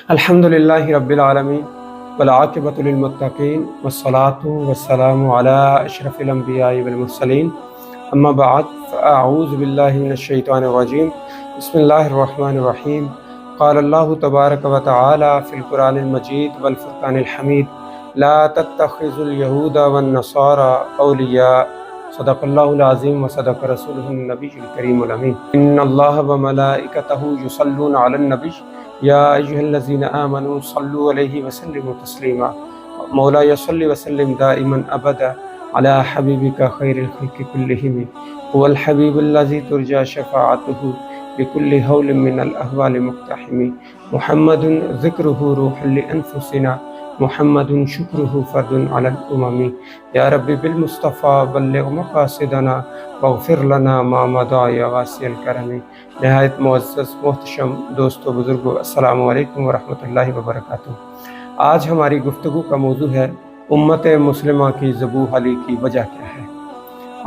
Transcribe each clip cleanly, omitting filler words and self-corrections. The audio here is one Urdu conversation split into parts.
الحمدللہ رب العالمین والعاقبۃ للمتقین والصلاۃ والسلام علی اشرف الانبیاء والمرسلین اما بعد فاعوذ باللہ من الشیطان الرجیم بسم اللہ الرحمن الرحیم قال اللہ تبارک و تعالی فی القرآن المجید والفرقان الحمید لا تتخذوا اليہود والنصارى اولیاء صدق اللہ العظیم وصدق رسولہ النبی الکریم الامین ان اللہ وملائکتہ یصلون علی النبی یا ایھا الذین آمنوا صلوا علیہ وسلموا تسلیما مولاي صل وسلم دائما ابدا علی حبیبک خیر الخلق کلہم هو الحبیب الذی ترجى شفاعته بكل حول من الاحوال مقتحم محمد ذکرہ روح لانفسنا محمد شکرہ فرد علی الامم یا رب بالمصطفیٰ بلغ مقاصدنا واغفر لنا ما مضى یا واسع الکرم۔ نہایت معزز محتشم دوستو بزرگو، السلام علیکم ورحمۃ اللہ وبرکاتہ۔ آج ہماری گفتگو کا موضوع ہے امت مسلمہ کی ذبوح علی کی وجہ کیا ہے۔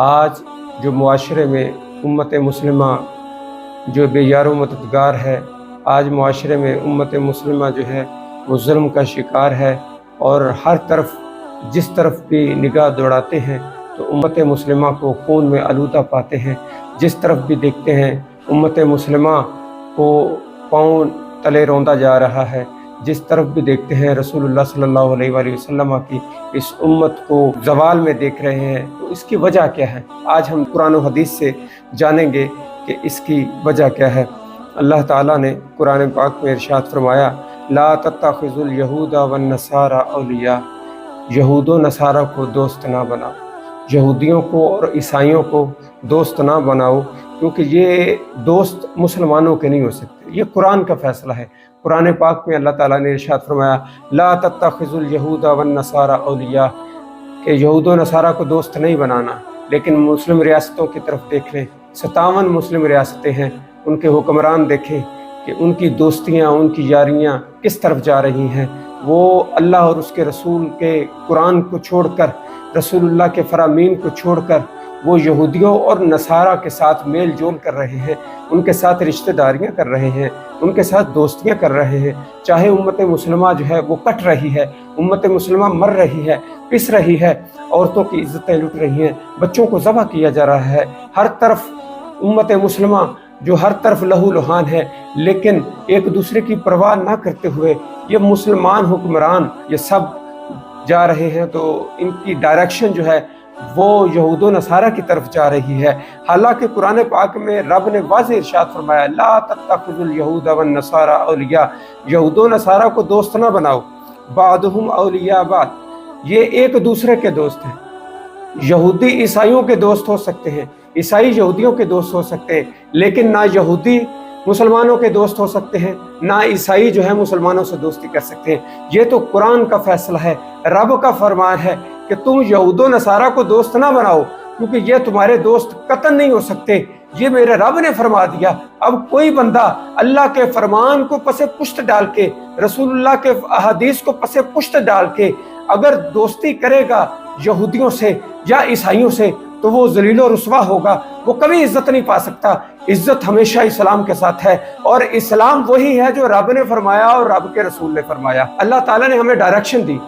آج جو معاشرے میں امت مسلمہ جو بے یار و مددگار ہے، آج معاشرے میں امت مسلمہ جو ہے وہ ظلم کا شکار ہے، اور ہر طرف جس طرف بھی نگاہ دوڑاتے ہیں تو امت مسلمہ کو خون میں آلودہ پاتے ہیں۔ جس طرف بھی دیکھتے ہیں امت مسلمہ کو پاؤں تلے روندا جا رہا ہے، جس طرف بھی دیکھتے ہیں رسول اللہ صلی اللہ علیہ وآلہ وسلم کی اس امت کو زوال میں دیکھ رہے ہیں۔ تو اس کی وجہ کیا ہے؟ آج ہم قرآن و حدیث سے جانیں گے کہ اس کی وجہ کیا ہے۔ اللہ تعالیٰ نے قرآن پاک میں ارشاد فرمایا لا تتخذوا اليہود والنصارى اولیاء، یہود و نصارہ کو دوست نہ بناؤ، یہودیوں کو اور عیسائیوں کو دوست نہ بناؤ، کیونکہ یہ دوست مسلمانوں کے نہیں ہو سکتے۔ یہ قرآن کا فیصلہ ہے۔ قرآن پاک میں اللہ تعالیٰ نے ارشاد فرمایا لا تتخذوا اليہود والنصارى اولیاء، کہ یہود و نصارہ کو دوست نہیں بنانا۔ لیکن مسلم ریاستوں کی طرف دیکھ لیں، 57 مسلم ریاستیں ہیں، ان کے حکمران دیکھیں کہ ان کی دوستیاں، ان کی یاریاں کس طرف جا رہی ہیں۔ وہ اللہ اور اس کے رسول کے قرآن کو چھوڑ کر، رسول اللہ کے فرامین کو چھوڑ کر وہ یہودیوں اور نصارہ کے ساتھ میل جول کر رہے ہیں، ان کے ساتھ رشتہ داریاں کر رہے ہیں، ان کے ساتھ دوستیاں کر رہے ہیں۔ چاہے امت مسلمہ جو ہے وہ کٹ رہی ہے، امت مسلمہ مر رہی ہے، پس رہی ہے، عورتوں کی عزتیں لٹ رہی ہیں، بچوں کو ذبح کیا جا رہا ہے، ہر طرف امت مسلمہ جو ہر طرف لہو لہان ہے، لیکن ایک دوسرے کی پرواہ نہ کرتے ہوئے یہ مسلمان حکمران یہ سب جا رہے ہیں، تو ان کی ڈائریکشن جو ہے وہ یہود و نصارہ کی طرف جا رہی ہے۔ حالانکہ قرآن پاک میں رب نے واضح ارشاد فرمایا لا تتخذوا اليہود والنصارى اولیاء، یہود و نصارہ کو دوست نہ بناؤ، بعضهم اولیاء بعض، یہ ایک دوسرے کے دوست ہیں۔ یہودی عیسائیوں کے دوست ہو سکتے ہیں، عیسائی یہودیوں کے دوست ہو سکتے ہیں، لیکن نہ یہودی مسلمانوں کے دوست ہو سکتے ہیں، نہ عیسائی جو ہے مسلمانوں سے دوستی کر سکتے ہیں۔ یہ تو قرآن کا فیصلہ ہے، رب کا فرمان ہے کہ تم یہود و نصارہ کو دوست نہ بناؤ، کیونکہ یہ تمہارے دوست قطعاً نہیں ہو سکتے۔ یہ میرے رب نے فرما دیا۔ اب کوئی بندہ اللہ کے فرمان کو پس پشت ڈال کے، رسول اللہ کے احادیث کو پس پشت ڈال کے اگر دوستی کرے گا یہودیوں سے یا عیسائیوں سے تو وہ ذلیل و رسوا ہوگا، وہ کبھی عزت نہیں پا سکتا۔ عزت ہمیشہ اسلام کے ساتھ ہے، اور اسلام وہی ہے جو رب نے فرمایا اور رب کے رسول نے فرمایا۔ اللہ تعالیٰ نے ہمیں ڈائریکشن دی،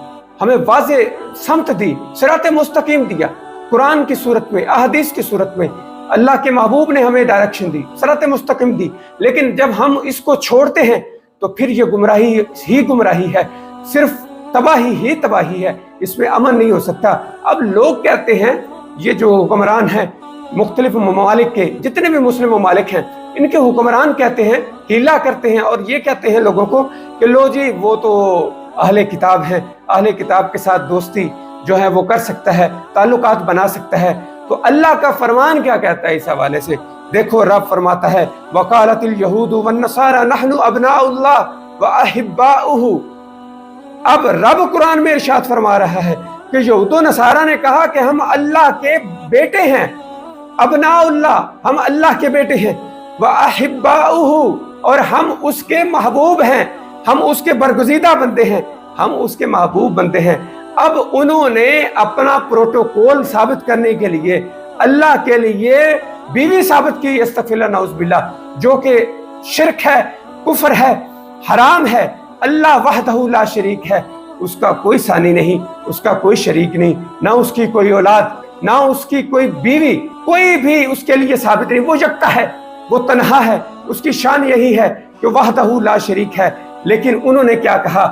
ہمیں واضح سمت دی، صراط مستقیم دیا، قرآن کی صورت میں، احادیث کی صورت میں اللہ کے محبوب نے ہمیں ڈائریکشن دی، صراط مستقیم دی۔ لیکن جب ہم اس کو چھوڑتے ہیں تو پھر یہ گمراہی ہی گمراہی ہے، صرف تباہی ہی تباہی ہے، اس میں امن نہیں ہو سکتا۔ اب لوگ کہتے ہیں، یہ جو حکمران ہیں مختلف ممالک کے، جتنے بھی مسلم ممالک ہیں، ان کے حکمران کہتے ہیں، ہیلا کرتے ہیں اور یہ کہتے ہیں لوگوں کو کہ لو جی وہ تو اہل کتاب ہیں، اہل کتاب کے ساتھ دوستی جو ہے وہ کر سکتا ہے، تعلقات بنا سکتا ہے۔ تو اللہ کا فرمان کیا کہتا ہے اس حوالے سے؟ دیکھو رب فرماتا ہے وقالت اليہود والنصارى نحن ابناء اللہ واحباؤہ۔ اب رب قرآن میں ارشاد فرما رہا ہے کہ یہود و نصارہ نے کہا کہ ہم اللہ کے بیٹے ہیں، ابناء اللہ، ہم اللہ کے بیٹے ہیں، وَأَحِبَّاؤُهُ، اور ہم اس کے محبوب ہیں، ہم اس کے برگزیدہ بندے ہیں، ہم اس کے محبوب بندے ہیں۔ اب انہوں نے اپنا پروٹوکول ثابت کرنے کے لیے اللہ کے لیے بیوی ثابت کی، استغفر اللہ نعوذ باللہ، جو کہ شرک ہے، کفر ہے، حرام ہے۔ اللہ وحدہ لا شریک ہے، اس کا کوئی ثانی نہیں، اس کا کوئی شریک نہیں، نہ اس کی کوئی اولاد، نہ اس کی کوئی بیوی، کوئی بھی اس کے لیے ثابت نہیں، وہ یکتا ہے، وہ تنہا ہے، اس کی شان یہی ہے کہ وحدہ لا شریک ہے۔ لیکن انہوں نے کیا کہا؟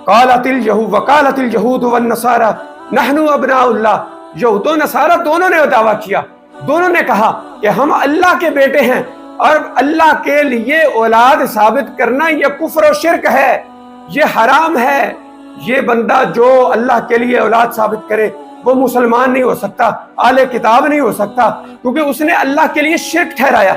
قالت اليہود وقالت اليہود والنصارى نحن ابناء اللہ، یہود و نصارہ دونوں نے دعویٰ کیا، دونوں نے کہا کہ ہم اللہ کے بیٹے ہیں، اور اللہ کے لیے اولاد ثابت کرنا یہ کفر و شرک ہے، یہ حرام ہے۔ یہ بندہ جو اللہ کے لیے اولاد ثابت کرے وہ مسلمان نہیں ہو سکتا، اہل کتاب نہیں ہو سکتا، کیونکہ اس نے اللہ کے لیے شرک ٹھہرایا،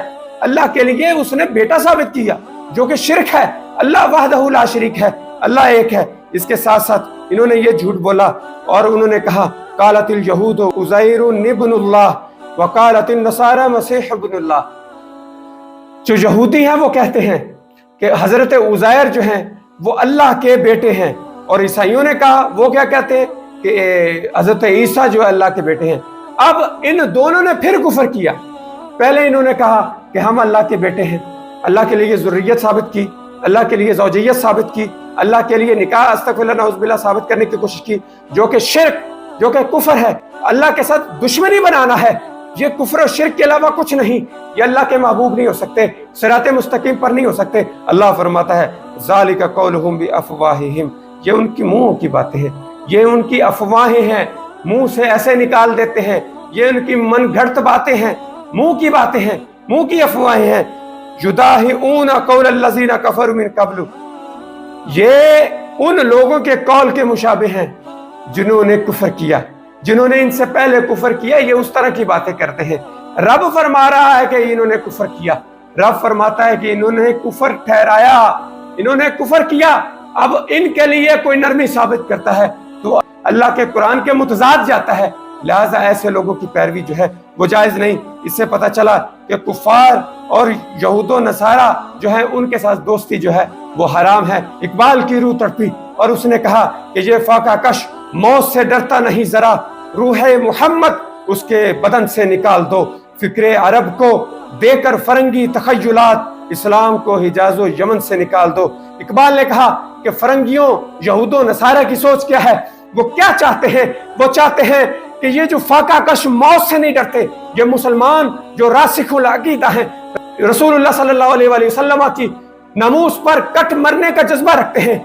اللہ کے لیے اس نے بیٹا ثابت کیا جو کہ شرک ہے۔ اللہ وحدہ لا شریک ہے، اللہ ایک ہے۔ اس کے ساتھ ساتھ انہوں نے یہ جھوٹ بولا اور انہوں نے کہا قالت اليہود عزیر ابن اللہ وقالت النصارى مسیح ابن اللہ۔ جو یہودی ہیں وہ کہتے ہیں کہ حضرت عزیر جو ہیں وہ اللہ کے بیٹے ہیں، اور عیسائیوں نے کہا، وہ کیا کہتے ہیں کہ حضرت عیسیٰ جو ہے اللہ کے بیٹے ہیں۔ اب ان دونوں نے پھر کفر کیا۔ پہلے انہوں نے کہا کہ ہم اللہ کے بیٹے ہیں، اللہ کے لیے ذریت ثابت کی، اللہ کے لیے زوجیت ثابت کی، اللہ کے لیے نکاح استغفر اللہ نعوذ باللہ ثابت کرنے کی کوشش کی، جو کہ شرک، جو کہ کفر ہے، اللہ کے ساتھ دشمنی بنانا ہے۔ یہ کفر و شرک کے علاوہ کچھ نہیں، یہ اللہ کے محبوب نہیں ہو سکتے، صراط مستقیم پر نہیں ہو سکتے۔ اللہ فرماتا ہے ذالک قولہم بافواہہم، یہ ان کی منہوں کی باتیں ہیں، یہ ان کی افواہیں ہیں، منہ سے ایسے نکال دیتے ہیں، یہ ان کی من گھڑت باتیں ہیں، منہ کی باتیں ہیں، منہ کی افواہیں ہیں۔ یداہئون قول الذین کفروا من قبل، یہ ان لوگوں کے قول کے مشابہ ہیں جنہوں نے کفر کیا، جنہوں نے ان سے پہلے کفر کیا، یہ اس طرح کی باتیں کرتے ہیں۔ رب فرما رہا ہے کہ انہوں نے کفر کیا، رب فرماتا ہے کہ انہوں نے کفر ٹھہرایا، انہوں نے کفر کیا۔ اب ان کے لیے کوئی نرمی ثابت کرتا ہے تو اللہ کے قرآن کے متضاد جاتا ہے، لہٰذا ایسے لوگوں کی پیروی جو ہے وہ جائز نہیں۔ اس سے پتہ چلا کہ کفار اور یہود و نصارہ جو ہے ان کے ساتھ دوستی جو ہے وہ حرام ہے۔ اقبال کی روح تڑپی اور اس نے کہا کہ یہ فاقہ کش موت سے ڈرتا نہیں ذرا، روح محمد اس کے بدن سے نکال دو، فکر عرب کو دے کر فرنگی تخیلات، اسلام کو حجاز و یمن سے نکال دو۔ اقبال نے کہا کہ فرنگیوں، یہود و نصارہ کی سوچ کیا ہے؟ وہ کیا چاہتے ہیں؟ وہ چاہتے ہیں کہ یہ جو فاقہ کش موت سے نہیں ڈرتے، یہ مسلمان جو راسخ العقیدہ ہیں، رسول اللہ صلی اللہ علیہ وآلہ وسلم کی ناموس پر کٹ مرنے کا جذبہ رکھتے ہیں،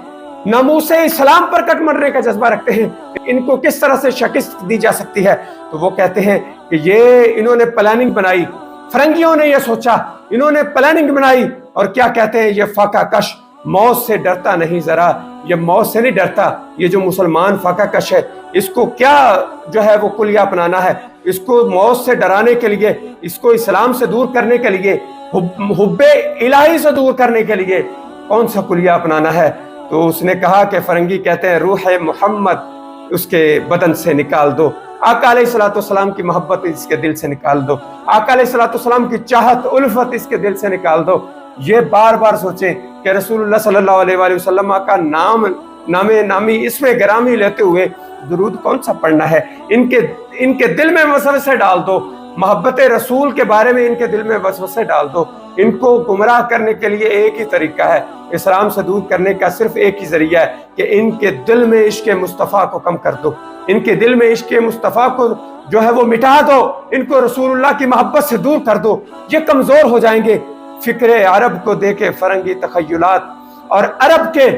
ناموس اسلام پر کٹ مرنے کا جذبہ رکھتے ہیں، ان کو کس طرح سے شکست دی جا سکتی ہے؟ تو وہ کہتے ہیں کہ یہ انہوں نے پلاننگ بنائی، فرنگیوں نے یہ سوچا، انہوں نے پلاننگ بنائی، اور کیا کہتے ہیں؟ یہ فاقہ کش موت سے ڈرتا نہیں ذرا، یہ موت سے نہیں ڈرتا، یہ جو مسلمان فاقہ کش ہے اس کو کیا جو ہے وہ کلیہ اپنانا ہے؟ اس کو موت سے ڈرانے کے لیے، اس کو اسلام سے دور کرنے کے لیے، حب الہی سے دور کرنے کے لیے کون سا کلیہ اپنانا ہے؟ تو اس نے کہا کہ فرنگی کہتے ہیں روح محمد اس کے بدن سے نکال دو، آقا علیہ الصلوۃ والسلام کی محبت اس کے دل سے نکال دو، آقا علیہ الصلوۃ والسلام کی چاہت الفت اس کے دل سے نکال دو۔ یہ بار بار سوچیں کہ رسول اللہ صلی اللہ علیہ وآلہ وسلم کا نامی اسم گرامی لیتے ہوئے درود کون سا پڑھنا ہے؟ ان کے دل میں وسوسے ڈال دو، محبت رسول کے بارے میں ان کے دل میں وسوسے ڈال دو۔ ان کو گمراہ کرنے کے لیے ایک ہی طریقہ ہے، اسلام سے دور کرنے کا صرف ایک ہی ذریعہ ہے کہ ان کے دل میں عشق مصطفیٰ کو کم کر دو، ان کے دل میں عشق مصطفیٰ کو جو ہے وہ مٹا دو، ان کو رسول اللہ کی محبت سے دور کر دو، یہ کمزور ہو جائیں گے۔ فکر عرب کو دیکھے فرنگی تخیلات، اور عرب کے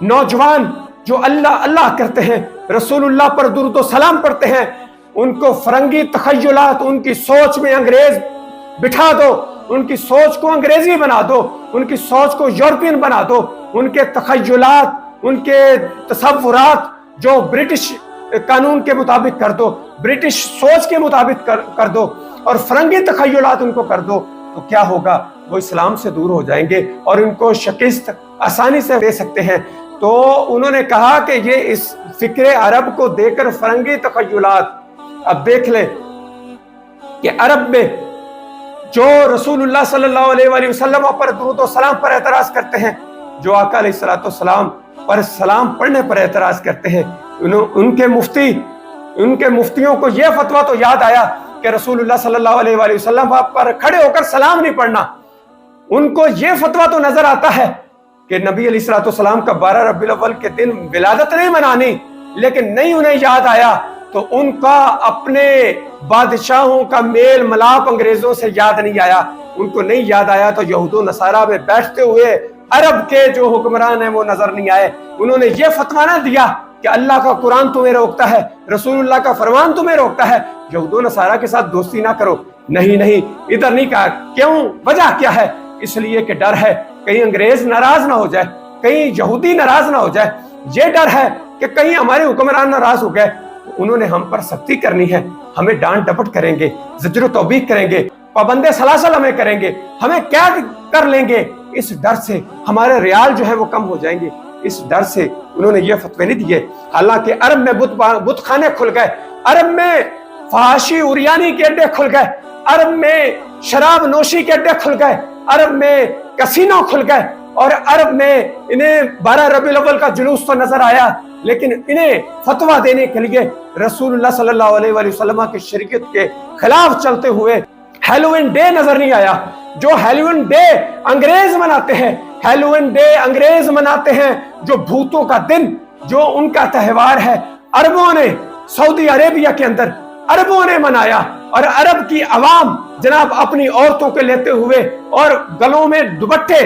نوجوان جو اللہ اللہ کرتے ہیں، رسول اللہ پر درود و سلام پڑھتے ہیں، ان کو فرنگی تخیلات، ان کی سوچ میں انگریز بٹھا دو، ان کی سوچ کو انگریزی بنا دو، ان کی سوچ کو یورپین بنا دو، ان کے تخیلات، ان کے تصورات جو برٹش قانون کے مطابق کر دو، برٹش سوچ کے مطابق کر دو، اور فرنگی تخیلات ان کو کر دو، تو کیا ہوگا؟ وہ اسلام سے دور ہو جائیں گے اور ان کو شکست آسانی سے دے سکتے ہیں۔ تو انہوں نے کہا کہ یہ اس فکر عرب کو دے کر فرنگی تخیلات، اب دیکھ لیں کہ عرب میں جو رسول اللہ صلی اللہ علیہ وآلہ وسلم پر درود و سلام پر اعتراض کرتے ہیں، جو آقا علیہ الصلوۃ والسلام پر سلام پڑھنے پر اعتراض کرتے ہیں، ان کے مفتیوں کو یہ فتویٰ تو یاد آیا کہ رسول اللہ صلی اللہ علیہ وآلہ وسلم پر کھڑے ہو کر سلام نہیں پڑھنا۔ ان کو یہ فتویٰ تو نظر آتا ہے کہ نبی علیہ السلام کا 12 ربیع الاول کے دن ولادت نہیں منانی، لیکن نہیں انہیں یاد آیا تو ان کا اپنے بادشاہوں کا میل ملاپ انگریزوں سے یاد نہیں آیا، ان کو نہیں یاد آیا تو یہود و نصارہ میں بیٹھتے ہوئے عرب کے جو حکمران ہیں وہ نظر نہیں آئے، انہوں نے یہ فتویٰ نہ دیا کہ اللہ کا قرآن تمہیں روکتا ہے، رسول اللہ کا فرمان تمہیں روکتا ہے، یہود و نصارہ کے ساتھ دوستی نہ کرو، نہیں ادھر نہیں کہا۔ کیوں؟ وجہ کیا ہے؟ اس لیے کہ ڈر ہے کہیں انگریز ناراض نہ ہو جائے، کہیں یہودی ناراض نہ ہو جائے، یہ ڈر ہے کہ کہیں ہمارے حکمران ناراض ہو گئے تو انہوں نے ہم پر سختی کرنی ہے، ہمیں ڈانٹ ڈپٹ کریں گے، زجر و توبیخ کریں گے، پابند سلاسل ہمیں کریں گے، ہمیں کیا کر لیں گے، اس ڈر سے ہمارے ریال جو ہے وہ کم ہو جائیں گے، اس ڈر سے انہوں نے یہ فتوے نہیں دیے۔ حالانکہ عرب میں بت خانے کھل گئے، عرب میں فحاشی عریانی کے اڈے کھل گئے، عرب میں شراب نوشی کے اڈے کھل گئے، عرب میں کسینو کھل گئے، اور عرب میں انہیں 12 ربیع الاول کا جلوس تو نظر آیا، لیکن انہیں فتویٰ دینے کے لیے رسول اللہ صلی اللہ علیہ وآلہ وسلم کی شریعت کے خلاف چلتے ہوئے ہیلوئن ڈے نظر نہیں آیا۔ جو ہیلوئن ڈے انگریز مناتے ہیں، ہیلوئن ڈے انگریز مناتے ہیں، جو بھوتوں کا دن، جو ان کا تہوار ہے، عربوں نے سعودی عربیہ کے اندر عربوں نے منایا، اور عرب کی عوام جناب اپنی عورتوں کے لیتے ہوئے اور گلوں میں دوپٹے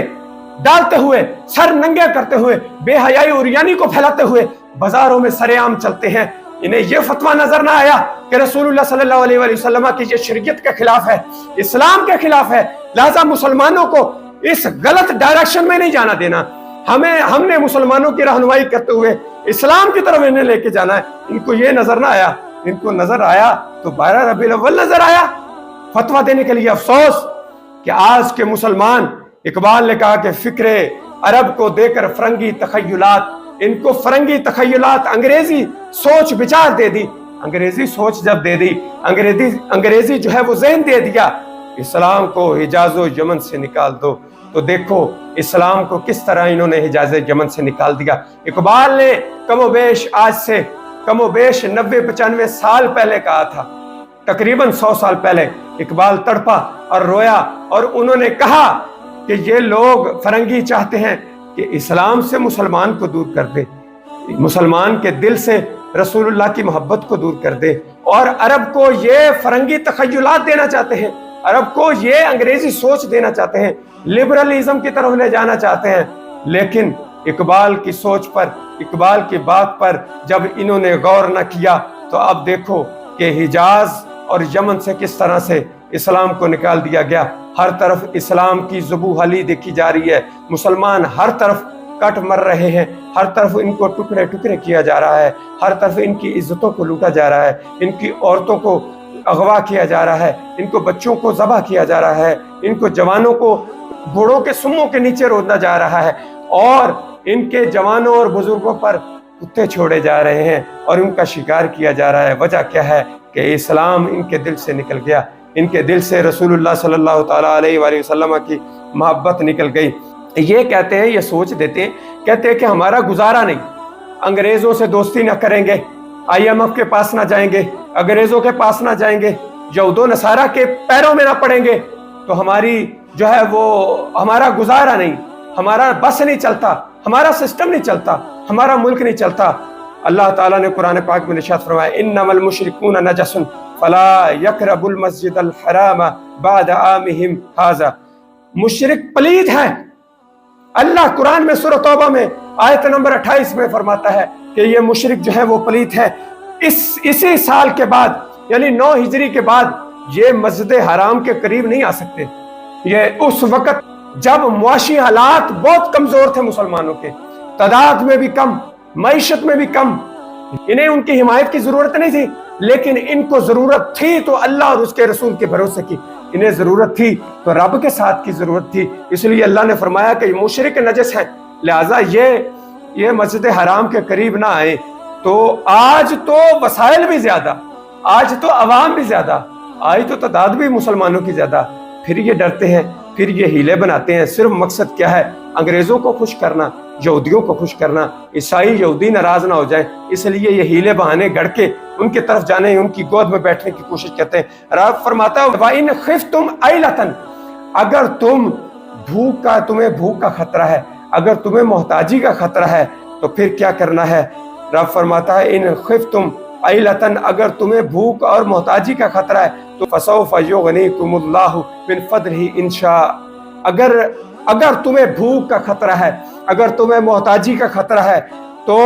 ڈالتے ہوئے، سر ننگے کرتے ہوئے، بے حیائی عریانی کو پھیلاتے ہوئے بازاروں میں سرے عام چلتے ہیں۔ انہیں یہ فتویٰ نظر نہ آیا کہ رسول اللہ صلی اللہ علیہ وآلہ وسلم کی یہ شریعت کے خلاف ہے، اسلام کے خلاف ہے، لہذا مسلمانوں کو اس غلط ڈائریکشن میں نہیں جانا دینا، ہم نے مسلمانوں کی رہنمائی کرتے ہوئے اسلام کی طرف انہیں لے کے جانا ہے۔ ان کو یہ نظر نہ آیا، ان کو نظر آیا تو 12 ربیع الاول نظر آیا۔ فتویٰ دینے کے لیے افسوس کہ آج کے مسلمان، اقبال نے کہا کہ فکر عرب کو دے کر فرنگی تخیلات، ان کو فرنگی تخیلات، انگریزی سوچ بچار دے دی، انگریزی سوچ جب دے دی، انگریزی جو ہے وہ ذہن دے دیا، اسلام کو حجاز و یمن سے نکال دو، تو دیکھو اسلام کو کس طرح انہوں نے حجاز یمن سے نکال دیا۔ اقبال نے کم و بیش آج سے کم و بیش 90-95 سال پہلے کہا تھا، تقریباً 100 سال پہلے اقبال تڑپا اور رویا، اور انہوں نے کہا کہ یہ لوگ فرنگی چاہتے ہیں کہ اسلام سے مسلمان کو دور کر دے، مسلمان کے دل سے رسول اللہ کی محبت کو دور کر دے، اور عرب کو یہ فرنگی تخیلات دینا چاہتے ہیں، عرب کو یہ انگریزی سوچ دینا چاہتے ہیں، لبرلزم کی طرف لے جانا چاہتے ہیں۔ لیکن اقبال کی سوچ پر، اقبال کی بات پر جب انہوں نے غور نہ کیا تو اب دیکھو کہ حجاز اور یمن سے کس طرح سے اسلام کو نکال دیا گیا۔ ہر طرف اسلام کی ذبح علی دیکھی جا رہی ہے، مسلمان ہر طرف کٹ مر رہے ہیں، ہر طرف ان کو ٹکڑے ٹکڑے کیا جا رہا ہے، ہر طرف ان کی عزتوں کو لوٹا جا رہا ہے، ان کی عورتوں کو اغوا کیا جا رہا ہے، ان کو بچوں کو ذبح کیا جا رہا ہے، ان کو جوانوں کو گھوڑوں کے سموں کے نیچے رودا جا رہا ہے، اور ان کے جوانوں اور بزرگوں پر کتے چھوڑے جا رہے ہیں اور ان کا شکار کیا جا رہا ہے۔ وجہ کیا ہے؟ کہ اسلام ان کے دل سے نکل گیا، ان کے دل سے رسول اللہ صلی اللہ تعالیٰ علیہ وآلہ وسلم کی محبت نکل گئی۔ یہ کہتے ہیں، یہ سوچ دیتے ہیں، کہتے ہیں کہ ہمارا گزارا نہیں، انگریزوں سے دوستی نہ کریں گے، IMF کے پاس نہ جائیں گے، انگریزوں کے پاس نہ جائیں گے، یہود و نصارہ کے پیروں میں نہ پڑیں گے تو ہماری جو ہے وہ ہمارا گزارا نہیں، ہمارا بس نہیں چلتا، ہمارا سسٹم نہیں چلتا، ہمارا ملک نہیں چلتا۔ اللہ تعالیٰ نے قرآن پاک میں ارشاد فرمایا انما المشرکون نجس فلا یقربوا المسجد الحرام بعد عامہم ھذا، مشرک پلید ہیں۔ اللہ قرآن میں سورہ توبہ میں آیت نمبر 28 میں فرماتا ہے کہ یہ مشرک جو ہے وہ پلید ہے، اسی سال کے بعد یعنی 9 ہجری کے بعد یہ مسجد حرام کے قریب نہیں آ سکتے۔ یہ اس وقت جب معاشی حالات بہت کمزور تھے، مسلمانوں کے تعداد میں بھی کم، معیشت میں بھی کم، انہیں ان کی حمایت کی ضرورت نہیں تھی، لیکن ان کو ضرورت تھی تو اللہ اور اس کے رسول کے بھروسے کی، انہیں ضرورت تھی تو رب کے ساتھ کی ضرورت تھی، اس لیے اللہ نے فرمایا کہ یہ مشرک نجس ہیں، لہٰذا یہ مسجد حرام کے قریب نہ آئے۔ تو آج تو وسائل بھی زیادہ، آج تو عوام بھی زیادہ، آج تو تعداد بھی مسلمانوں کی زیادہ، پھر یہ ڈرتے ہیں، پھر یہ ہیلے بناتے ہیں۔ صرف مقصد کیا ہے؟ انگریزوں کو خوش کرنا، یہودیوں کو خوش کرنا، عیسائی یہودی ناراض نہ ہو جائیں، اس لیے یہ ہیلے بہانے گڑ کے ان کی طرف جانے، ان کی گود میں بیٹھنے کی کوشش کرتے ہیں۔ رب فرماتا ہے وَإِنْ خِفْتُمْ عَيْلَةً، اگر تمہیں بھوک کا خطرہ ہے، اگر تمہیں محتاجی کا خطرہ ہے تو پھر کیا کرنا ہے؟ رب فرماتا ہے ان خفتم عیلتن، اگر تمہیں بھوک اور محتاجی کا خطرہ ہے تو فسوف یغنیکم اللہ من فضلہ ان شاء، اگر تمہیں بھوک کا خطرہ ہے، اگر تمہیں محتاجی کا خطرہ ہے تو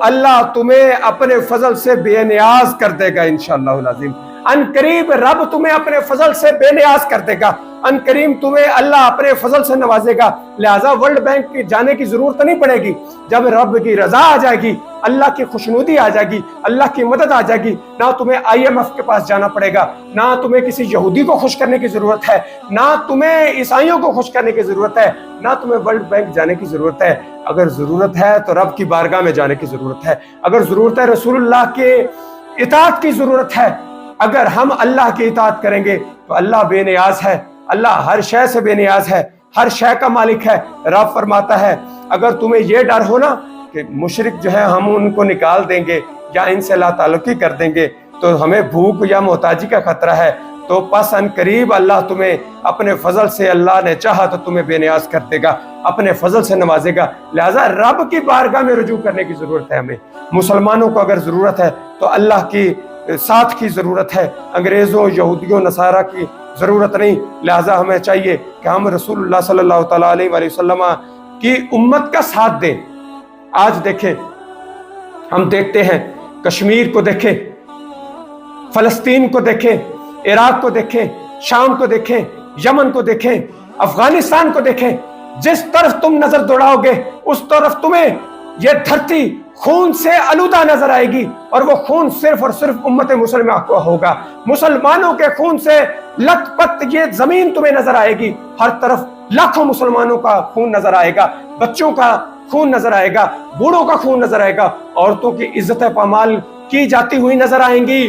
اللہ تمہیں اپنے فضل سے بے نیاز کر دے گا انشاءاللہ العظیم۔ ان قریب رب تمہیں اپنے فضل سے بے نیاز کر دے گا، ان قریب تمہیں اللہ اپنے فضل سے نوازے گا، لہٰذا ورلڈ بینک کی جانے کی ضرورت نہیں پڑے گی۔ جب رب کی رضا آ جائے گی، اللہ کی خوشنودی آ جائے گی، اللہ کی مدد آ جائے گی، نہ تمہیں IMF کے پاس جانا پڑے گا، نہ تمہیں کسی یہودی کو خوش کرنے کی ضرورت ہے، نہ تمہیں عیسائیوں کو خوش کرنے کی ضرورت ہے، نہ تمہیں ورلڈ بینک جانے کی ضرورت ہے۔ اگر ضرورت ہے تو رب کی بارگاہ میں جانے کی ضرورت ہے، اگر ضرورت ہے رسول اللہ کے اطاعت کی ضرورت ہے، اگر ہم اللہ کی اطاعت کریں گے تو اللہ بے نیاز ہے، اللہ ہر شے سے بے نیاز ہے، ہر شے کا مالک ہے۔ رب فرماتا ہے اگر تمہیں یہ ڈر ہو نا کہ مشرک جو ہے ہم ان کو نکال دیں گے یا ان سے لا تعلقی کر دیں گے تو ہمیں بھوک یا محتاجی کا خطرہ ہے، تو پس ان قریب اللہ تمہیں اپنے فضل سے، اللہ نے چاہا تو تمہیں بے نیاز کر دے گا، اپنے فضل سے نوازے گا۔ لہٰذا رب کی بارگاہ میں رجوع کرنے کی ضرورت ہے ہمیں۔ مسلمانوں کو اگر ضرورت ہے تو اللہ کی ساتھ کی ضرورت ہے، انگریزوں، یہودیوں، نصارہ کی ضرورت نہیں۔ لہٰذا ہمیں چاہیے کہ ہم رسول اللہ صلی اللہ تعالیٰ علیہ وآلہ وسلم کی امت کا ساتھ دیں۔ آج دیکھیں، ہم دیکھتے ہیں کشمیر کو دیکھیں، فلسطین کو دیکھیں، عراق کو دیکھیں، شام کو دیکھیں، یمن کو دیکھیں، افغانستان کو دیکھیں، جس طرف تم نظر دوڑاؤ گے اس طرف تمہیں یہ دھرتی خون سے آلودہ نظر آئے گی، اور وہ خون صرف اور صرف امت مسلمہ کو ہوگا۔ مسلمانوں کے خون سے لت پت یہ زمین تمہیں نظر آئے گی، ہر طرف لاکھوں مسلمانوں کا خون نظر آئے گا، بچوں کا خون نظر آئے گا، بوڑھوں کا خون نظر آئے گا، عورتوں کی عزت پامال کی جاتی ہوئی نظر آئیں گی۔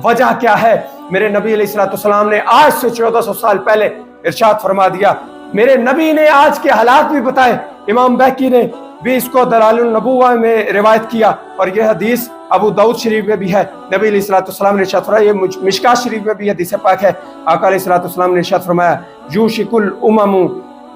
وجہ کیا ہے؟ میرے نبی علیہ السلام نے آج سے 1400 سال پہلے ارشاد فرما دیا، میرے نبی نے آج کے حالات بھی بتائے، امام بیہقی نے بھی اس کو دلائل النبوہ میں روایت کیا، اور یہ حدیث ابو داؤد شریف میں بھی ہے۔ نبی علیہ السلام نے ارشاد فرمایا، یہ مشکات شریف میں بھی حدیث پاک ہے، آقا علیہ السلام نے ارشاد فرمایا، یوشک الامم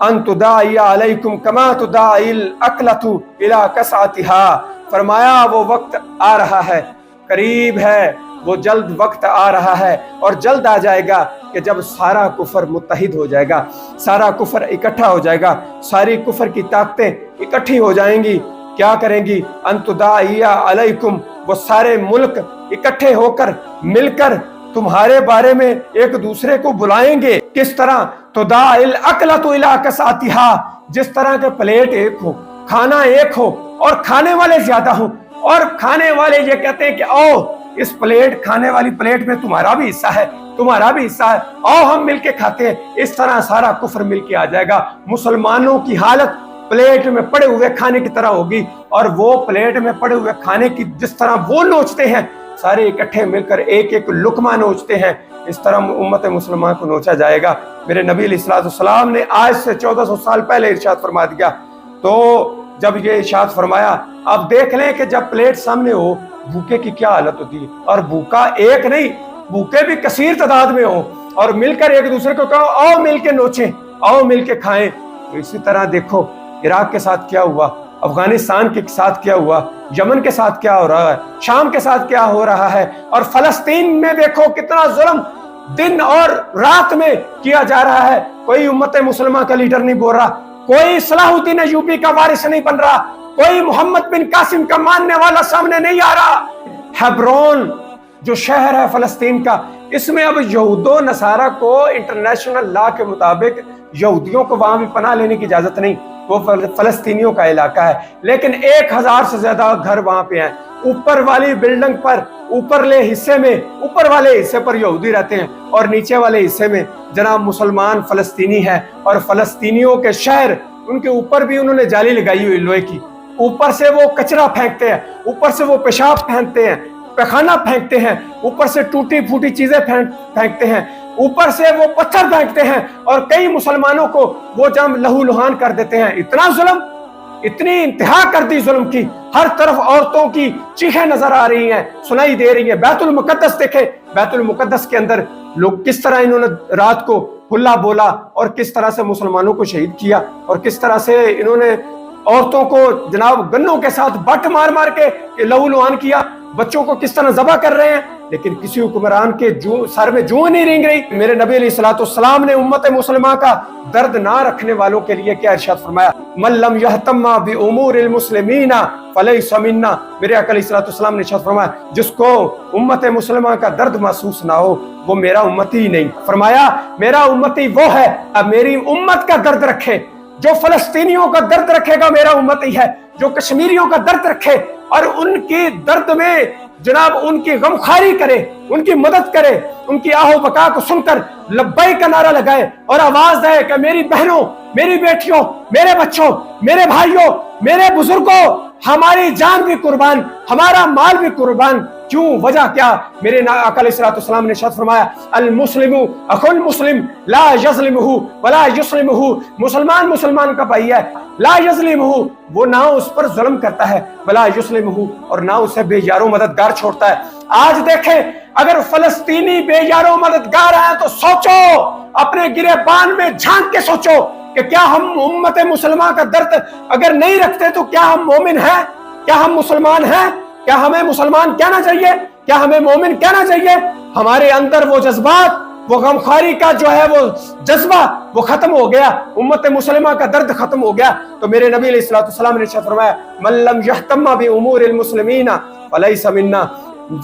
ان تداعی علیکم کما تداعی الاکلۃ الی کسعتها، فرمایا وہ وقت آ رہا ہے، قریب ہے، وہ جلد وقت آ رہا ہے اور جلد آ جائے گا کہ جب سارا کفر متحد ہو جائے گا، سارا کفر اکٹھا ہو جائے گا، ساری کفر کی طاقتیں اکٹھی ہو جائیں گی، کیا کریں گی؟ ان تداعی علیکم، وہ سارے ملک اکٹھے ہو کر مل کر تمہارے بارے میں ایک دوسرے کو بلائیں گے۔ کس طرح؟ تداعی الاکلۃ الی کسعتها، جس طرح کے پلیٹ ایک ہو، کھانا ایک ہو اور کھانے والے زیادہ ہوں، اور کھانے والے یہ کہتے ہیں کہ آؤ اس پلیٹ، کھانے والی پلیٹ میں تمہارا بھی حصہ ہے، تمہارا بھی حصہ ہے، آؤ ہم مل کے کھاتے ہیں۔ اس طرح سارا کفر مل کے آ جائے گا، مسلمانوں کی حالت پلیٹ میں پڑے ہوئے کھانے کی طرح ہوگی، اور وہ پلیٹ میں پڑے ہوئے کھانے کی جس طرح وہ نوچتے ہیں، سارے اکٹھے مل کر ایک ایک لقمہ نوچتے ہیں، اس طرح امت مسلمان کو نوچا جائے گا۔ میرے نبی علیہ السلام نے آج سے 1400 سال پہلے ارشاد فرما دیا۔ تو جب یہ ارشاد فرمایا، اب دیکھ لیں کہ جب پلیٹ سامنے ہو بھوکے کی کیا حالت ہوتی ہے، اور بھوکا ایک نہیں، بھوکے بھی کثیر تعداد میں ہو، اور مل کر ایک دوسرے کو کہو آؤ مل کے نوچیں، آؤ مل کے کھائیں۔ تو اسی طرح دیکھو عراق کے ساتھ کیا ہوا، افغانستان کے ساتھ کیا ہوا، یمن کے ساتھ کیا ہو رہا ہے، شام کے ساتھ کیا ہو رہا ہے، اور فلسطین میں دیکھو کتنا ظلم دن اور رات میں کیا جا رہا ہے۔ کوئی امت مسلمہ کا لیڈر نہیں بول رہا، کوئی صلاح الدین ایوبی کا وارث نہیں بن رہا، کوئی محمد بن قاسم کا ماننے والا سامنے نہیں آ رہا۔ ہیبرون جو شہر ہے فلسطین کا، اس میں اب یہود و نصارہ کو انٹرنیشنل لا کے مطابق یہودیوں کو وہاں بھی پناہ لینے کی اجازت نہیں، وہ فلسطینیوں کا علاقہ ہے، لیکن 1000 سے زیادہ گھر وہاں پہ ہیں۔ اوپر والی بلڈنگ پر، اوپر والے حصے پر یہودی رہتے ہیں، اور نیچے والے حصے میں جناب مسلمان فلسطینی ہے، اور فلسطینیوں کے شہر، ان کے اوپر بھی انہوں نے جالی لگائی ہوئی لوہے کی، اوپر سے وہ کچرا پھینکتے ہیں، اوپر سے وہ پیشاب پھینکتے ہیں، پیخانہ پھینکتے ہیں، اوپر سے ٹوٹی پھوٹی چیزیں پھینکتے ہیں، اوپر سے وہ پتھر پھینکتے ہیں، اور کئی مسلمانوں کو وہ جم لہو لہان کر دیتے ہیں۔ اتنا ظلم، اتنی انتہا کر دی ظلم کی، ہر طرف عورتوں کی چیخیں نظر آ رہی ہیں، سنائی دے رہی ہیں۔ بیت المقدس دیکھیں، بیت المقدس کے اندر لوگ کس طرح انہوں نے رات کو ہلا بولا، اور کس طرح سے مسلمانوں کو شہید کیا، اور کس طرح سے انہوں نے عورتوں کو جناب گنوں کے ساتھ بٹ مار مار کے لہو لہان کیا، بچوں کو کس طرح ذبح کر رہے ہیں، لیکن کسی حکمران کے سر میں جوں نہیں رینگ رہی۔ میرے نبی علیہ الصلوۃ والسلام نے امت مسلمہ کا درد نہ رکھنے والوں کے لیے کیا ارشاد فرمایا، من لم یہتم بامور المسلمین فلیس منا۔ میرے آقا علیہ الصلوۃ والسلام نے ارشاد فرمایا جس کو امت مسلمہ کا درد محسوس نہ ہو وہ میرا امتی ہی نہیں۔ فرمایا میرا امتی وہ ہے اب میری امت کا درد رکھے، جو فلسطینیوں کا درد رکھے گا میرا امتی ہے، جو کشمیریوں کا درد رکھے اور ان کی درد میں جناب ان کی غمخواری کرے، ان کی مدد کرے، ان کی آہ و بکا کو سن کر لبیک کا نعرہ لگائے اور آواز دے کہ میری بہنوں، میری بیٹیوں، میرے بچوں، میرے بھائیوں، میرے بزرگوں، ہماری جان بھی قربان، ہمارا مال بھی قربان، کیوں وجہ کیا؟ میرے آقا علیہ الصلوۃ والسلام نے ارشاد فرمایا المسلم اخو المسلم لا یظلمہ ولا یسلمہ، مسلمان مسلمان کا بھائی ہے، لا یظلمہ وہ نہ اس پر ظلم کرتا ہے، ولا یسلمہ اور نہ اسے بے یار و مددگار چھوڑتا ہے۔ آج دیکھیں اگر فلسطینی بے یار و مددگار ہیں تو سوچو، اپنے گریبان میں جھانک کے سوچو کہ کیا ہم امت مسلمہ کا درد اگر نہیں رکھتے تو کیا ہم مومن ہیں؟ کیا ہم مسلمان ہیں؟ کیا ہمیں مسلمان کہنا چاہیے؟ کیا ہمیں مومن کہنا چاہیے؟ ہمارے اندر وہ جذبات، وہ غمخواری کا جو ہے وہ جذبہ وہ ختم ہو گیا، امت مسلمہ کا درد ختم ہو گیا۔ تو میرے نبی علیہ الصلوۃ والسلام نے ارشاد فرمایا من لم یہتم بامور المسلمین فلیس منا،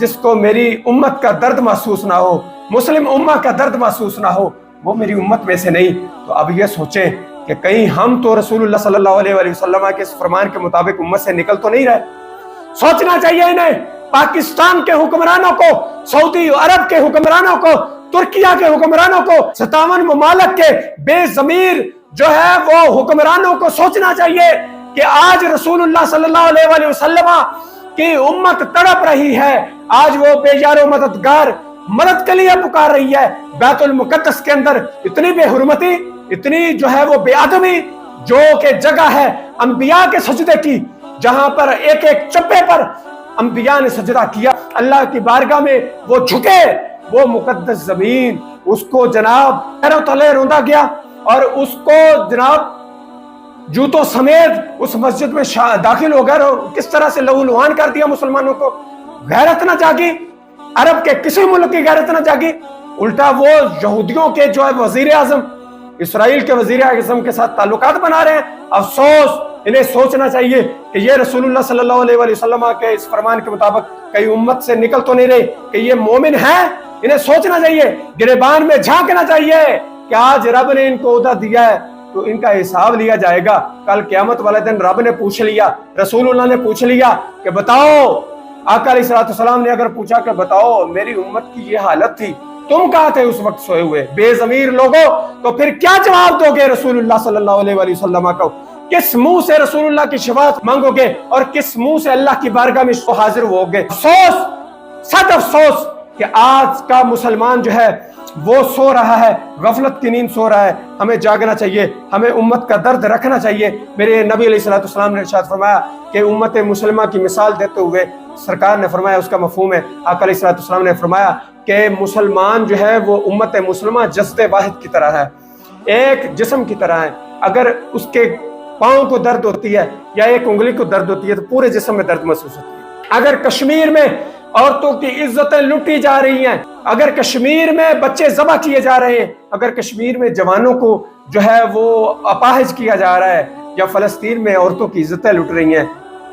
جس کو میری امت کا درد محسوس نہ ہو، مسلم امت کا درد محسوس نہ ہو، وہ میری امت میں سے نہیں۔ تو اب یہ سوچیں کہ کہیں ہم تو رسول اللہ صلی اللہ علیہ وسلم کے اس فرمان کے مطابق امت سے نکل تو نہیں رہے؟ سوچنا چاہیے انہیں، پاکستان کے حکمرانوں کو، سعودی عرب کے حکمرانوں کو، ترکیہ کے حکمرانوں کو، 57 ممالک کے بے ضمیر جو ہے وہ حکمرانوں کو سوچنا چاہیے کہ آج رسول اللہ صلی اللہ علیہ وسلم کی امت تڑپ رہی ہے، آج وہ بے یار و مددگار مدد کے لیے پکار رہی ہے۔ بیت المقدس کے اندر اتنی بے حرمتی، اتنی جو ہے وہ بے ادبی، جو کہ جگہ ہے انبیاء کے سجدے کی، جہاں پر ایک ایک چپے پر انبیاء نے سجدہ کیا، اللہ کی بارگاہ میں وہ جھکے، وہ مقدس زمین اس کو جناب پیروں تلے روندا گیا اور اس کو جناب جوتوں سمیت اس مسجد میں داخل ہو گئے اور کس طرح سے لہو لہان کر دیا مسلمانوں کو۔ غیرت نہ جاگی، عرب کے کسی ملک کی غیرت نہ جاگی، الٹا وہ یہودیوں کے جو ہے وزیر اعظم، اسرائیل کے وزیر اعظم کے ساتھ تعلقات بنا رہے ہیں۔ افسوس، انہیں سوچنا چاہیے کہ یہ رسول اللہ صلی اللہ علیہ وسلم کے اس فرمان کے مطابق کئی امت سے نکل تو نہیں رہے کہ یہ مومن ہیں۔ انہیں سوچنا چاہیے، گریبان میں جھانکنا چاہیے کہ آج رب نے ان کو عہدہ دیا ہے تو ان کا حساب لیا جائے گا۔ کل قیامت والے دن رب نے پوچھ لیا، رسول اللہ نے پوچھ لیا کہ بتاؤ، آقا علیہ الصلوۃ والسلام نے اگر پوچھا کہ بتاؤ میری امت کی یہ حالت تھی، تم کہاں تھے اس وقت سوئے ہوئے بے ضمیر لوگوں، تو پھر کیا جواب دو گے رسول اللہ صلی اللہ علیہ وسلم کو؟ کس منہ سے رسول اللہ کی شفاعت مانگو گے اور کس منہ سے اللہ کی بارگاہ میں حاضر ہو گے؟ افسوس، سخت افسوس کہ آج کا مسلمان جو ہے وہ سو رہا ہے، غفلت کی نیند سو رہا ہے۔ ہمیں جاگنا چاہیے، ہمیں امت کا درد رکھنا چاہیے۔ میرے نبی علیہ الصلوۃ والسلام نے ارشاد فرمایا کہ امت مسلمہ کی مثال دیتے ہوئے سرکار نے فرمایا، اس کا مفہوم ہے، آقا علیہ الصلوۃ والسلام نے فرمایا کہ مسلمان جو ہے وہ امت مسلمہ جسد واحد کی طرح ہے، ایک جسم کی طرح ہے۔ اگر اس کے پاؤں کو درد ہوتی ہے یا ایک انگلی کو درد ہوتی ہے تو پورے جسم میں درد محسوس ہوتی ہے۔ اگر کشمیر میں عورتوں کی عزتیں لوٹی جا رہی ہیں، اگر کشمیر میں بچے ذبح کیے جا رہے ہیں، اگر کشمیر میں جوانوں کو جو ہے وہ اپاہج کیا جا رہا ہے، یا فلسطین میں عورتوں کی عزتیں لٹ رہی ہیں،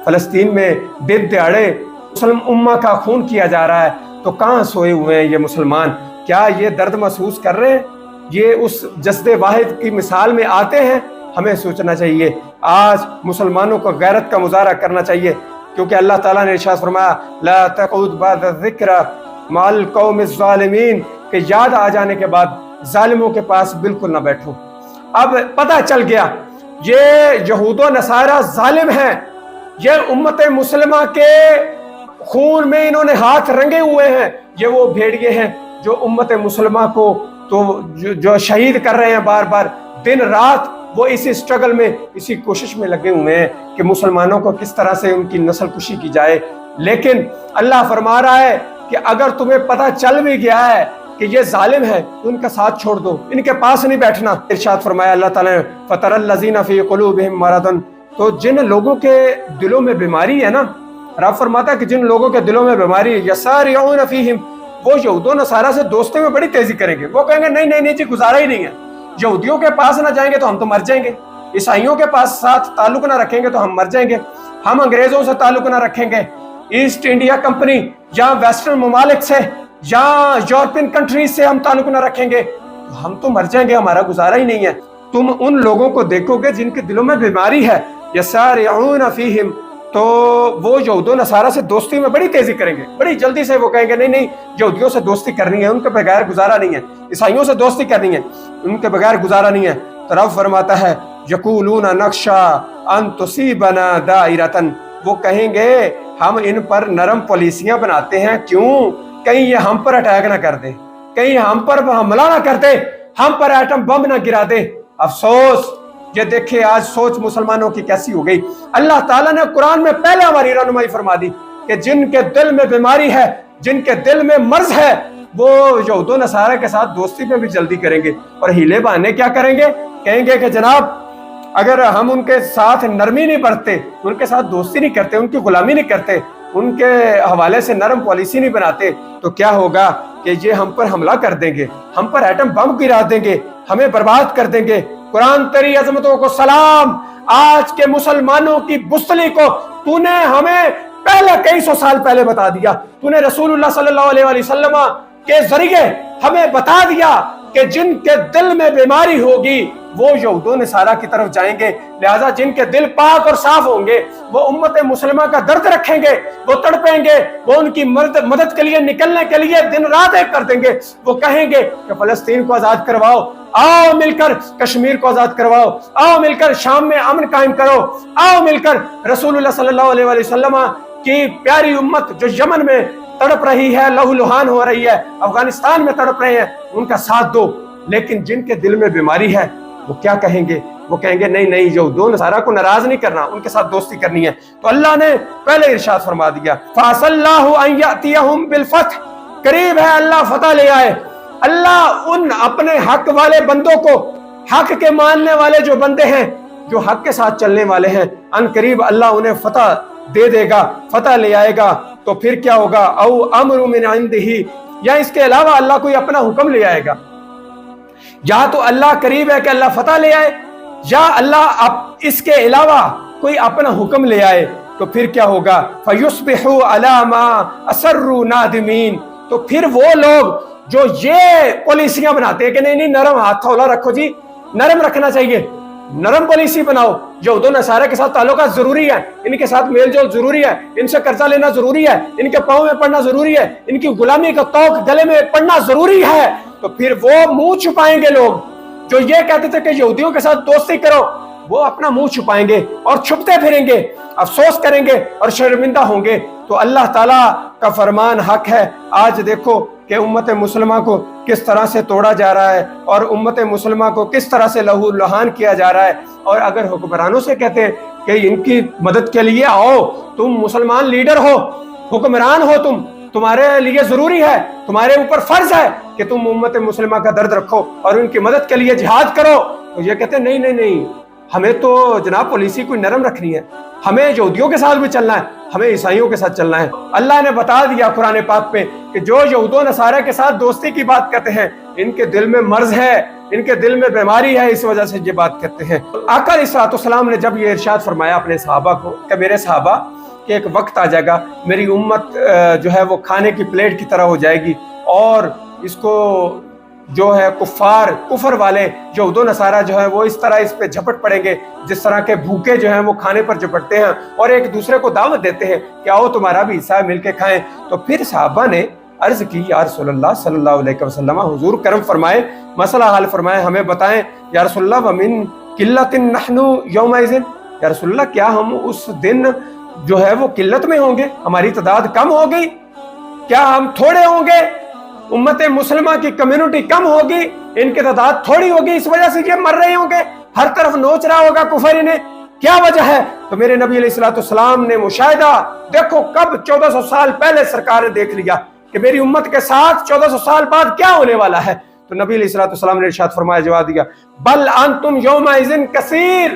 فلسطین میں دن دہاڑے مسلم امہ کا خون کیا جا رہا ہے، تو کہاں سوئے ہوئے ہیں یہ مسلمان؟ کیا یہ درد محسوس کر رہے ہیں؟ یہ اس جسد واحد کی مثال میں آتے ہیں؟ ہمیں سوچنا چاہیے، آج مسلمانوں کو غیرت کا مظاہرہ کرنا چاہیے، کیونکہ اللہ تعالیٰ نے ارشاد فرمایا لا تقعد بعد الذکر مع القوم الظالمین، کہ یاد آ جانے کے بعد ظالموں کے پاس بالکل نہ بیٹھو۔ اب پتہ چل گیا یہ یہود و نصارہ ظالم ہیں، یہ امت مسلمہ کے خون میں انہوں نے ہاتھ رنگے ہوئے ہیں، یہ وہ بھیڑیے ہیں جو امت مسلمہ کو تو جو شہید کر رہے ہیں بار بار، دن رات وہ اسی سٹرگل میں، اسی کوشش میں لگے ہوئے ہیں کہ مسلمانوں کو کس طرح سے ان کی نسل کشی کی جائے۔ لیکن اللہ فرما رہا ہے کہ اگر تمہیں پتہ چل بھی گیا ہے کہ یہ ظالم ہے تو ان کا ساتھ چھوڑ دو، ان کے پاس نہیں بیٹھنا۔ ارشاد فرمایا اللہ تعالیٰ نے فَتَرَى الَّذِينَ فِي قُلُوبِهِم مَرَضٌ تو جن لوگوں کے دلوں میں بیماری ہے نا، رب فرماتا ہے کہ جن لوگوں کے دلوں میں بیماری ہے یسارعون فیہم، وہ یہود و نصارہ سے دوستی میں بڑی تیزی کریں گے. وہ کہیں گے نہیں نہیں نہیں جی گزارا ہی نہیں ہے، یہودیوں کے پاس نہ جائیں گے تو ہم تو مر جائیں گے، عیسائیوں کے پاس ساتھ تعلق نہ رکھیں گے تو ہم مر جائیں گے، ہم انگریزوں سے تعلق نہ رکھیں گے، ایسٹ انڈیا کمپنی یا ویسٹرن ممالک سے یا یورپین کنٹریز سے ہم تعلق نہ رکھیں گے تو ہم تو مر جائیں گے، ہمارا گزارا ہی نہیں ہے. تم ان لوگوں کو دیکھو گے جن کے دلوں میں بیماری ہے یسارعون فیہم، تو وہ یہود و نصارہ سے دوستی میں بڑی تیزی کریں گے، بڑی جلدی سے وہ کہیں گے نہیں نہیں یہودیوں سے دوستی کرنی ہے، ان کے بغیر گزارا نہیں ہے، عیسائیوں سے دوستی کرنی ہے، ان کے بغیر گزارا نہیں ہے. تو رب فرماتا ہے یقولون نخشی ان تصیبنا دائرۃ، وہ کہیں گے ہم ان پر نرم پالیسیاں بناتے ہیں، کیوں؟ کہیں یہ ہم پر اٹیک نہ کر دے، کہیں ہم پر حملہ نہ کر دے، ہم پر ایٹم بم نہ گرا دے. افسوس، یہ دیکھیں آج سوچ مسلمانوں کی کیسی ہو گئی. اللہ تعالیٰ نے قرآن میں پہلے ہماری رہنمائی فرما دی کہ جن کے دل میں بیماری ہے، جن کے دل میں مرض ہے، وہ یہود و نصارہ کے ساتھ دوستی میں بھی جلدی کریں گے اور ہیلے بہانے کیا کریں گے؟ کہیں گے کہ جناب اگر ہم ان کے ساتھ نرمی نہیں برتتے، ان کے ساتھ دوستی نہیں کرتے، ان کی غلامی نہیں کرتے، ان کے حوالے سے نرم پالیسی نہیں بناتے تو کیا ہوگا کہ یہ ہم پر حملہ کر دیں گے، ہم پر ایٹم بم گرا دیں گے، ہمیں برباد کر دیں گے. قرآن تیری عظمتوں کو سلام، آج کے مسلمانوں کی بزدلی کو تو نے ہمیں پہلے کئی سو سال پہلے بتا دیا. تو نے رسول اللہ صلی اللہ علیہ وآلہ وسلم کے ذریعے ہمیں بتا دیا کہ جن کے دل میں بیماری ہوگی وہ یہود و نصارہ کی طرف جائیں گے. لہذا جن کے دل پاک اور صاف ہوں گے وہ امت مسلمہ کا درد رکھیں گے، وہ تڑپیں گے، وہ ان کی مدد کے لیے نکلنے کے لیے دن رات ایک کر دیں گے. وہ کہیں گے کہ فلسطین کو آزاد کرواؤ، آؤ مل کر کشمیر کو آزاد کرواؤ، آؤ مل کر شام میں امن قائم کرو، آؤ مل کر رسول اللہ صلی اللہ علیہ وآلہ وسلم کی پیاری امت جو یمن میں تڑپ رہی ہے، لہو لہان ہو رہی ہے، افغانستان میں تڑپ رہے ہیں، ان کا ساتھ دو. لیکن جن کے دل میں بیماری ہے وہ کیا کہیں گے؟ وہ کہیں گے نہیں نہیں یہود و نصارہ کو ناراض نہیں کرنا، ان کے ساتھ دوستی کرنی ہے. تو اللہ نے پہلے ارشاد فرما دیا فَعَسَى اللَّهُ أَن يَأْتِيَهُم بِالْفَتْحِ، قریب ہے اللہ فتح لے آئے. اللہ ان اپنے حق والے بندوں کو، حق کے ماننے والے جو بندے ہیں، جو حق کے ساتھ چلنے والے ہیں، ان قریب اللہ انہیں فتح دے دے گا، فتح لے آئے گا. تو پھر کیا ہوگا؟ او امر من عندہ، یا اس کے علاوہ اللہ کوئی اپنا حکم لے آئے گا. یا تو اللہ قریب ہے کہ اللہ فتح لے آئے، یا اللہ اس کے علاوہ کوئی اپنا حکم لے آئے. تو پھر کیا ہوگا؟ فَيُصْبِحُوا عَلَى مَا أَسَرُّوا نَادِمِينَ، تو پھر وہ لوگ جو یہ پالیسیاں بناتے ہیں کہ نہیں نہیں نرم ہاتھ تھولا رکھو جی، نرم رکھنا چاہیے، نرم پالیسی بناؤ، یہود و نصارہ کے ساتھ تعلقات ضروری ہے، ان کے ساتھ میل جول ضروری ہے، ان سے قرضہ لینا ضروری ہے، ان کے پاؤں میں پڑنا ضروری ہے، ان کی غلامی کا توق گلے میں پڑنا ضروری ہے. تو پھر وہ منہ چھپائیں گے. لوگ جو یہ کہتے تھے کہ یہودیوں کے ساتھ دوستی کرو، وہ اپنا منہ چھپائیں گے اور چھپتے پھریں گے، افسوس کریں گے اور شرمندہ ہوں گے. تو اللہ تعالیٰ کا فرمان حق ہے. آج دیکھو کہ امت مسلمہ کو کس طرح سے توڑا جا رہا ہے اور امت مسلمہ کو کس طرح سے لہو لہان کیا جا رہا ہے. اور اگر حکمرانوں سے کہتے ہیں کہ ان کی مدد کے لیے آؤ، تم مسلمان لیڈر ہو، حکمران ہو، تمہارے لیے ضروری ہے، تمہارے اوپر فرض ہے کہ تم امت مسلمہ کا درد رکھو اور ان کی مدد کے لیے جہاد کرو، تو یہ کہتے ہیں نہیں نہیں نہیں، ہمیں تو جناب پالیسی کوئی نرم رکھنی ہے، ہمیں یہودیوں کے ساتھ بھی چلنا ہے، ہمیں عیسائیوں کے ساتھ چلنا ہے. اللہ نے بتا دیا قرآن پاک پہ کہ جو یہود و نصارہ کے ساتھ دوستی کی بات کرتے ہیں، ان کے دل میں مرض ہے، ان کے دل میں بیماری ہے، اس وجہ سے یہ بات کرتے ہیں. آقا علیہ الصلوۃ والسلام نے جب یہ ارشاد فرمایا اپنے صحابہ کو کہ میرے صحابہ کہ ایک وقت آ جائے گا میری امت جو ہے وہ کھانے کی پلیٹ کی طرح ہو جائے گی، اور اس کو جو ہے کفر والے یہود و نصارہ جو ہے وہ اس طرح اس پہ جھپٹ پڑیں گے جس طرح کے بھوکے جو ہیں وہ کھانے پر جھپٹتے ہیں اور ایک دوسرے کو دعوت دیتے ہیں کہ آؤ تمہارا بھی حصہ مل کے کھائیں. تو پھر صحابہ نے عرض کی یا رسول اللہ صلی اللہ علیہ وسلم، حضور کرم فرمائے، مسئلہ حل فرمائے، ہمیں بتائیں یا رسول اللہ ومن قلت نحن یومئذ، یا رسول اللہ کیا ہم اس دن جو ہے وہ قلت میں ہوں گے، ہماری تعداد کم ہوگی، کیا ہم تھوڑے ہوں گے، امت مسلمہ کی کمیونٹی کم ہوگی، ان کی تعداد تھوڑی ہوگی، اس وجہ سے یہ مر رہے ہوں گے، ہر طرف نوچ رہا ہوگا کفر انہیں، کیا وجہ ہے؟ تو میرے نبی علیہ الصلوۃ والسلام نے مشاہدہ، دیکھو کب 1400 سال پہلے سرکار نے دیکھ لیا کہ میری امت کے ساتھ 1400 سال بعد کیا ہونے والا ہے. تو نبی علیہ الصلوۃ والسلام نے ارشاد فرمایا، جواب دیا بل انتم یومئذ کثیر،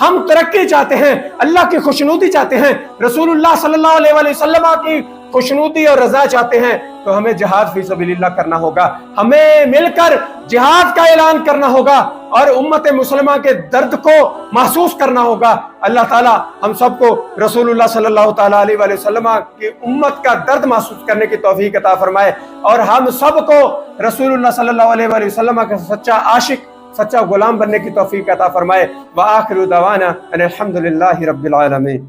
ہم ترقی چاہتے ہیں، اللہ کی خوشنودی چاہتے ہیں، رسول اللہ صلی اللہ علیہ وسلم کی خوشنودی اور رضا چاہتے ہیں، تو ہمیں جہاد فی سبیل اللہ کرنا ہوگا، ہمیں مل کر جہاد کا اعلان کرنا ہوگا اور امت مسلمہ کے درد کو محسوس کرنا ہوگا۔ اللہ تعالی ہم سب کو رسول اللہ صلی اللہ تعالی علیہ وسلم کی امت کا درد محسوس کرنے کی توفیق عطا فرمائے، اور ہم سب کو رسول اللہ صلی اللہ علیہ وسلم کا سچا عاشق، سچا غلام بننے کی توفیق عطا فرمائے۔ وآخر دعوانا ان الحمد للہ رب العالمین۔